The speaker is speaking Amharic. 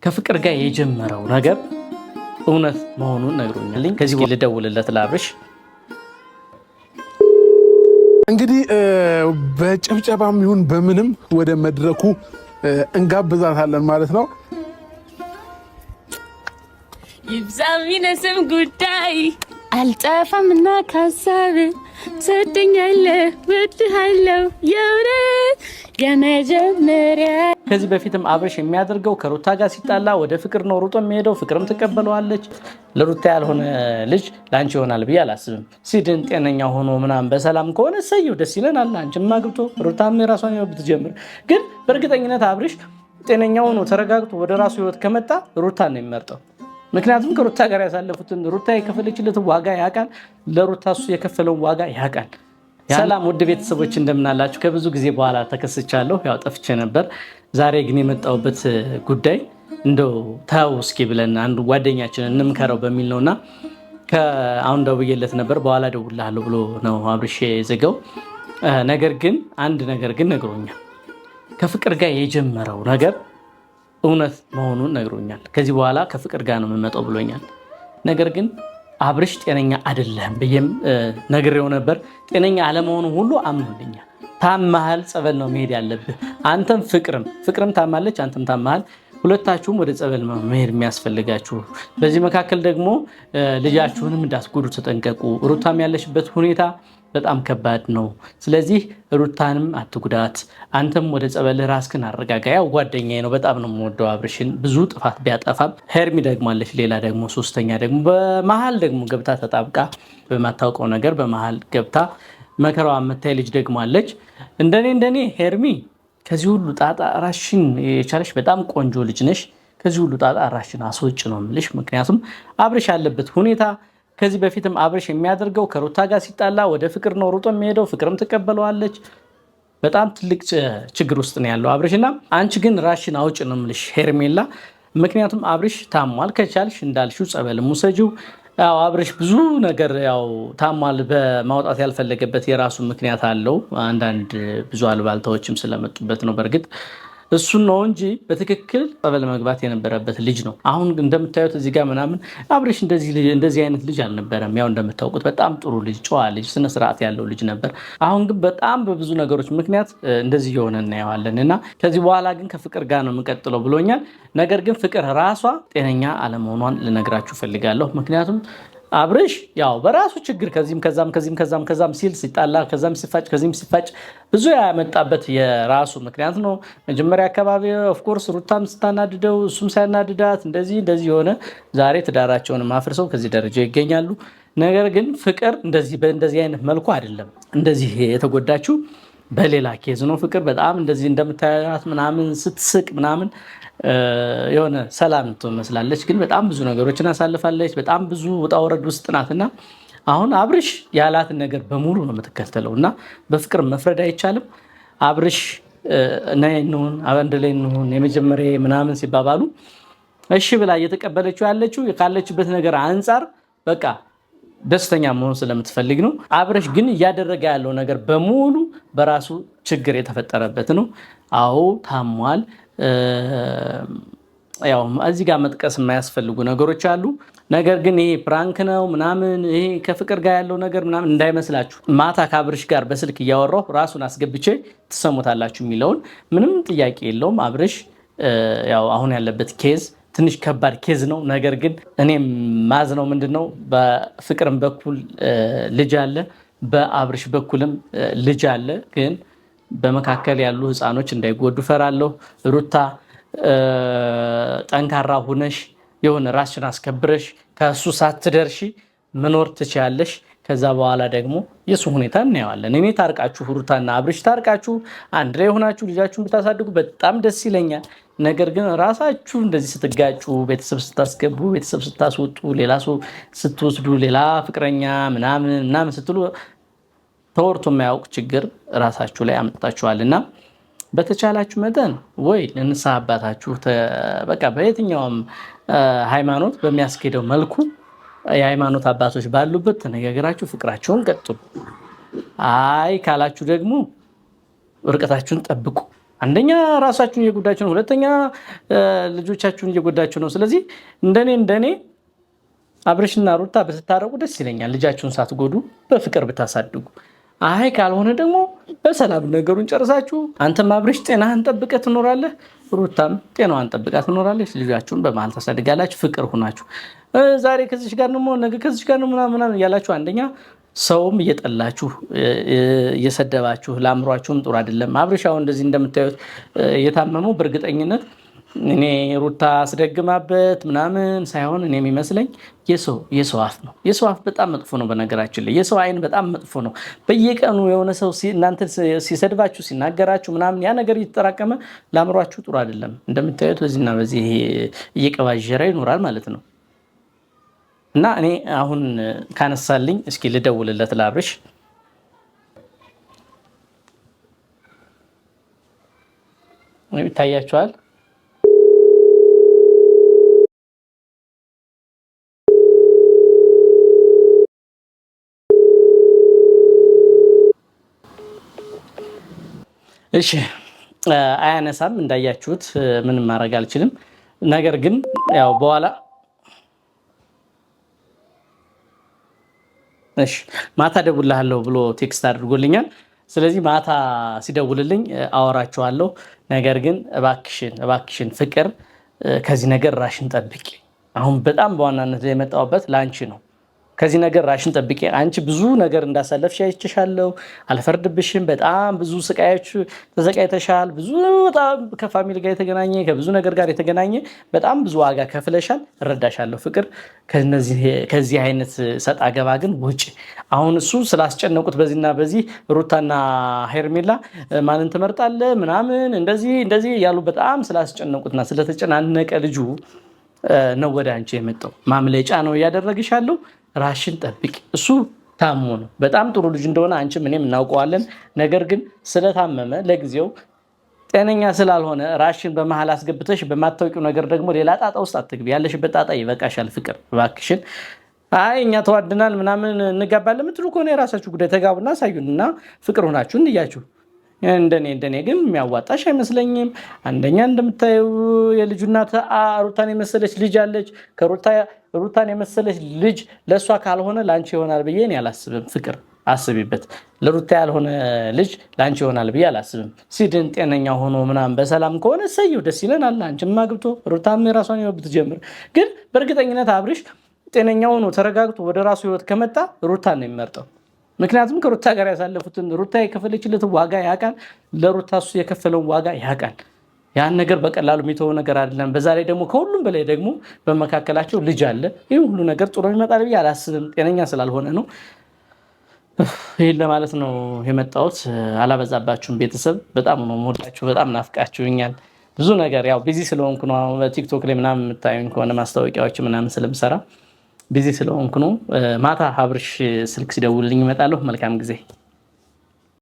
ከፍቅር ጋር የጀመረው ነገር እውነት መሆኑን ነግሮኛል። ከዚህ ልደውልለት ለአብርሽ። እንግዲህ በጭብጨባም ይሁን በምንም ወደ መድረኩ እንጋብዛታለን ማለት ነው። ይብዛም ይነስም ጉዳይ አልጠፋምና ካሳብ ትወደኛለህ ወድሃለሁ የእውነት የመጀመሪያ። ከዚህ በፊትም አብርሽ የሚያደርገው ከሩታ ጋር ሲጣላ ወደ ፍቅር ነው ሩጦ የሚሄደው። ፍቅርም ትቀበለዋለች። ለሩታ ያልሆነ ልጅ ለአንቺ ይሆናል ብዬ አላስብም። ሲድን ጤነኛ ሆኖ ምናምን በሰላም ከሆነ እሰየው፣ ደስ ይለናል። አንቺም አግብቶ ሩታም የራሷን ህይወት ብትጀምር። ግን በእርግጠኝነት አብርሽ ጤነኛ ሆኖ ተረጋግቶ ወደ ራሱ ህይወት ከመጣ ሩታን ነው የሚመርጠው። ምክንያቱም ከሩታ ጋር ያሳለፉትን ሩታ የከፈለችለትን ዋጋ ያውቃል። ለሩታ እሱ የከፈለውን ዋጋ ያውቃል። ሰላም ውድ ቤተሰቦች እንደምናላችሁ። ከብዙ ጊዜ በኋላ ተከስቻለሁ። ያው ጠፍቼ ነበር። ዛሬ ግን የመጣሁበት ጉዳይ እንደው ተው እስኪ ብለን አንዱ ጓደኛችንን እንምከረው በሚል ነውና አሁን ደውዬለት ነበር። በኋላ ደውልልሃለሁ ብሎ ነው አብርሽ የዘጋው። ነገር ግን አንድ ነገር ግን ነግሮኛል። ከፍቅር ጋር የጀመረው ነገር እውነት መሆኑን ነግሮኛል። ከዚህ በኋላ ከፍቅር ጋር ነው የምመጣው ብሎኛል። ነገር ግን አብርሽ ጤነኛ አይደለም ብዬም ነግሬው ነበር። ጤነኛ አለመሆኑ ሁሉ አምኖልኛል። ታመሃል፣ ጸበል ነው መሄድ ያለብህ። አንተም ፍቅርም ታማለች፣ አንተም ታመሃል። ሁለታችሁም ወደ ጸበል መሄድ የሚያስፈልጋችሁ። በዚህ መካከል ደግሞ ልጃችሁንም እንዳትጎዱ ተጠንቀቁ። ሩታም ያለሽበት ሁኔታ በጣም ከባድ ነው። ስለዚህ ሩታንም አትጉዳት። አንተም ወደ ጸበል ራስክን አረጋጋ። ያው ጓደኛዬ ነው፣ በጣም ነው የምወደው አብርሽን። ብዙ ጥፋት ቢያጠፋም ሄርሚ ደግማለች። ሌላ ደግሞ ሶስተኛ ደግሞ በመሀል ደግሞ ገብታ ተጣብቃ በማታውቀው ነገር በመሀል ገብታ መከራዋን መታይ ልጅ ደግማለች። እንደኔ ሄርሚ ከዚህ ሁሉ ጣጣ ራሽን የቻለሽ በጣም ቆንጆ ልጅ ነሽ። ከዚህ ሁሉ ጣጣ ራሽን አስወጭ ነው የምልሽ። ምክንያቱም አብርሽ ያለበት ሁኔታ ከዚህ በፊትም አብርሽ የሚያደርገው ከሩታ ጋር ሲጣላ ወደ ፍቅር ነው ሩጦ የሚሄደው። ፍቅርም ትቀበለዋለች። በጣም ትልቅ ችግር ውስጥ ነው ያለው አብርሽና አንቺ ግን ራሽን አውጭ ነው የምልሽ ሄርሜላ። ምክንያቱም አብርሽ ታሟል። ከቻልሽ እንዳልሽው ጸበል ሙሰጂው። ያው አብርሽ ብዙ ነገር ያው ታሟል። በማውጣት ያልፈለገበት የራሱ ምክንያት አለው። አንዳንድ ብዙ አልባልታዎችም ስለመጡበት ነው። በእርግጥ እሱን ነው እንጂ በትክክል ጸበል መግባት የነበረበት ልጅ ነው። አሁን እንደምታዩት እዚህ ጋር ምናምን አብርሽ እንደዚህ አይነት ልጅ አልነበረም። ያው እንደምታውቁት በጣም ጥሩ ልጅ፣ ጨዋ ልጅ፣ ስነስርዓት ያለው ልጅ ነበር። አሁን ግን በጣም በብዙ ነገሮች ምክንያት እንደዚህ የሆነ እናየዋለን እና ከዚህ በኋላ ግን ከፍቅር ጋር ነው የምቀጥለው ብሎኛል። ነገር ግን ፍቅር ራሷ ጤነኛ አለመሆኗን ልነግራችሁ ፈልጋለሁ። ምክንያቱም አብርሽ ያው በራሱ ችግር ከዛም ሲል ሲጣላ ከዚህም ሲፋጭ ብዙ ያመጣበት የራሱ ምክንያት ነው። መጀመሪያ አካባቢ ኦፍኮርስ ሩታም ስታናድደው እሱም ሳያናድዳት እንደዚህ የሆነ ዛሬ ትዳራቸውን አፍርሰው ከዚህ ደረጃ ይገኛሉ። ነገር ግን ፍቅር በእንደዚህ አይነት መልኩ አይደለም እንደዚህ የተጎዳችው፣ በሌላ ኬዝ ነው። ፍቅር በጣም እንደዚህ እንደምታያት ምናምን ስትስቅ ምናምን የሆነ ሰላም ትመስላለች፣ ግን በጣም ብዙ ነገሮችን አሳልፋለች። በጣም ብዙ ውጣ ውረድ ውስጥ ናትና አሁን አብርሽ ያላትን ነገር በሙሉ ነው የምትከተለው እና በፍቅር መፍረድ አይቻልም። አብርሽ ነይኑን አንድ ላይ እንሁን የመጀመሪያ ምናምን ሲባባሉ እሺ ብላ እየተቀበለችው ያለችው ካለችበት ነገር አንጻር በቃ ደስተኛ መሆን ስለምትፈልግ ነው። አብርሽ ግን እያደረገ ያለው ነገር በሙሉ በራሱ ችግር የተፈጠረበት ነው። አዎ ታሟል። ያው እዚህ ጋር መጥቀስ የማያስፈልጉ ነገሮች አሉ። ነገር ግን ይሄ ፕራንክ ነው ምናምን ይሄ ከፍቅር ጋር ያለው ነገር ምናምን እንዳይመስላችሁ። ማታ ከአብርሽ ጋር በስልክ እያወራሁ ራሱን አስገብቼ ትሰሙታላችሁ የሚለውን ምንም ጥያቄ የለውም። አብርሽ ያው አሁን ያለበት ኬዝ ትንሽ ከባድ ኬዝ ነው። ነገር ግን እኔም ማዝነው ምንድነው በፍቅርም በኩል ልጅ አለ፣ በአብርሽ በኩልም ልጅ አለ። ግን በመካከል ያሉ ህፃኖች እንዳይጎዱ ፈራለሁ። ሩታ ጠንካራ ሁነሽ የሆነ ራስሽን አስከብረሽ ከሱ ሳትደርሺ መኖር ትችያለሽ። ከዛ በኋላ ደግሞ የሱ ሁኔታ እናየዋለን። እኔ ታርቃችሁ ሩታና አብርሽ ታርቃችሁ አንድ ላይ ሆናችሁ ልጃችሁን ብታሳድጉ በጣም ደስ ይለኛል። ነገር ግን ራሳችሁ እንደዚህ ስትጋጩ፣ ቤተሰብ ስታስገቡ፣ ቤተሰብ ስታስወጡ፣ ሌላ ሰው ስትወስዱ፣ ሌላ ፍቅረኛ ምናምን ስትሉ ተወርቶ የማያውቅ ችግር ራሳችሁ ላይ አመጣችኋልና በተቻላችሁ መጠን ወይ ለንስሐ አባታችሁ በቃ በየትኛውም ሃይማኖት በሚያስኬደው መልኩ የሃይማኖት አባቶች ባሉበት ተነጋግራችሁ ፍቅራችሁን ቀጥሉ። አይ ካላችሁ ደግሞ ርቀታችሁን ጠብቁ። አንደኛ ራሳችሁን እየጎዳችሁ ነው፣ ሁለተኛ ልጆቻችሁን እየጎዳችሁ ነው። ስለዚህ እንደኔ አብርሽና ሩታ ብትታረቁ ደስ ይለኛል። ልጃችሁን ሳትጎዱ በፍቅር ብታሳድጉ። አይ ካልሆነ ደግሞ በሰላም ነገሩን ጨርሳችሁ አንተም አብርሽ ጤናህን ጠብቀህ ትኖራለህ፣ ሩታም ጤናዋን ጠብቃ ትኖራለች። ልጃችሁን በመሀል ታሳድጋላችሁ፣ ፍቅር ሁናችሁ። ዛሬ ከዚች ጋር ነው ነገ ከዚች ጋር ነው ምናምን እያላችሁ አንደኛ ሰውም እየጠላችሁ እየሰደባችሁ ለአእምሯችሁም ጥሩ አይደለም። አብርሽ አሁን እንደዚህ እንደምታዩት የታመመው በእርግጠኝነት እኔ ሩታ አስደግማበት ምናምን ሳይሆን እኔ የሚመስለኝ የሰው አፍ ነው። የሰው አፍ በጣም መጥፎ ነው። በነገራችን ላይ የሰው አይን በጣም መጥፎ ነው። በየቀኑ የሆነ ሰው እናንተ ሲሰድባችሁ ሲናገራችሁ ምናምን ያ ነገር እየተጠራቀመ ለአእምሯችሁ ጥሩ አይደለም። እንደምታዩት በዚህና በዚህ እየቀባዠረ ይኖራል ማለት ነው። እና እኔ አሁን ካነሳልኝ እስኪ ልደውልለት ለአብርሽ። ይታያችኋል። እሺ አያነሳም። እንዳያችሁት ምንም ማድረግ አልችልም። ነገር ግን ያው በኋላ እሺ ማታ ደውልልሃለሁ ብሎ ቴክስት አድርጎልኛል። ስለዚህ ማታ ሲደውልልኝ አወራችኋለሁ። ነገር ግን እባክሽን ፍቅር ከዚህ ነገር ራሽን ጠብቂ። አሁን በጣም በዋናነት የመጣሁበት ለአንቺ ነው። ከዚህ ነገር ራሽን ጠብቂ። አንቺ ብዙ ነገር እንዳሳለፍሽ አይቼሻለሁ። አልፈርድብሽም። በጣም ብዙ ስቃዮች ተሰቃይተሻል። ብዙ በጣም ከፋሚሊ ጋር የተገናኘ ከብዙ ነገር ጋር የተገናኘ በጣም ብዙ ዋጋ ከፍለሻል። እረዳሻለሁ ፍቅር። ከዚህ አይነት ሰጣ ገባ ግን ውጭ። አሁን እሱ ስላስጨነቁት በዚህና በዚህ ሩታና ሄርሜላ ማንን ትመርጣለህ ምናምን እንደዚህ ያሉ በጣም ስላስጨነቁትና ስለተጨናነቀ ልጁ ነው ወደ አንቺ የመጣው። ማምለጫ ነው እያደረግሽ ያለው። ራሽን ጠብቂ። እሱ ታሞ ነው። በጣም ጥሩ ልጅ እንደሆነ አንቺም እኔም እናውቀዋለን። ነገር ግን ስለታመመ ለጊዜው ጤነኛ ስላልሆነ ራሽን በመሀል አስገብተሽ በማታወቂው ነገር ደግሞ ሌላ ጣጣ ውስጥ አትግቢ። ያለሽበት ጣጣ ይበቃሻል ፍቅር እባክሽን። አይ እኛ ተዋድናል ምናምን እንጋባለን የምትሉ ከሆነ የራሳችሁ ጉዳይ፣ ተጋቡና አሳዩንና ፍቅር ሆናችሁ እንያችሁ። እንደኔ ግን የሚያዋጣሽ አይመስለኝም። አንደኛ እንደምታዩ የልጁ እናት ሩታን የመሰለች ልጅ አለች። ሩታን የመሰለች ልጅ ለእሷ ካልሆነ ለአንቺ ይሆናል ብዬ እኔ አላስብም። ፍቅር አስቢበት። ለሩታ ያልሆነ ልጅ ለአንቺ ይሆናል ብዬ አላስብም። ሲድን ጤነኛ ሆኖ ምናምን በሰላም ከሆነ እሰየው፣ ደስ ይለናል። አንቺም አግብቶ ሩታም የራሷን ህይወት ብትጀምር። ግን በእርግጠኝነት አብርሽ ጤነኛ ሆኖ ተረጋግቶ ወደ ራሱ ህይወት ከመጣ ሩታን ነው የሚመርጠው። ምክንያቱም ከሩታ ጋር ያሳለፉትን ሩታ የከፈለችለትን ዋጋ ያውቃል። ለሩታ እሱ የከፈለውን ዋጋ ያውቃል። ያን ነገር በቀላሉ የሚተወው ነገር አይደለም። በዛ ላይ ደግሞ ከሁሉም በላይ ደግሞ በመካከላቸው ልጅ አለ። ይህ ሁሉ ነገር ጥሩ ይመጣል ብዬ አላስብም። ጤነኛ ስላልሆነ ነው። ይህን ለማለት ነው የመጣሁት። አላበዛባችሁም ቤተሰብ። በጣም ነው የምወዳችሁ። በጣም ናፍቃችሁኛል። ብዙ ነገር ያው ቢዚ ስለሆንኩ ነው። በቲክቶክ ላይ ምናምን የምታዩኝ ከሆነ ማስታወቂያዎች ምናምን ስለምሰራ ቢዚ ስለሆንኩ ነው። ማታ አብርሽ ስልክ ሲደውልልኝ እመጣለሁ። መልካም ጊዜ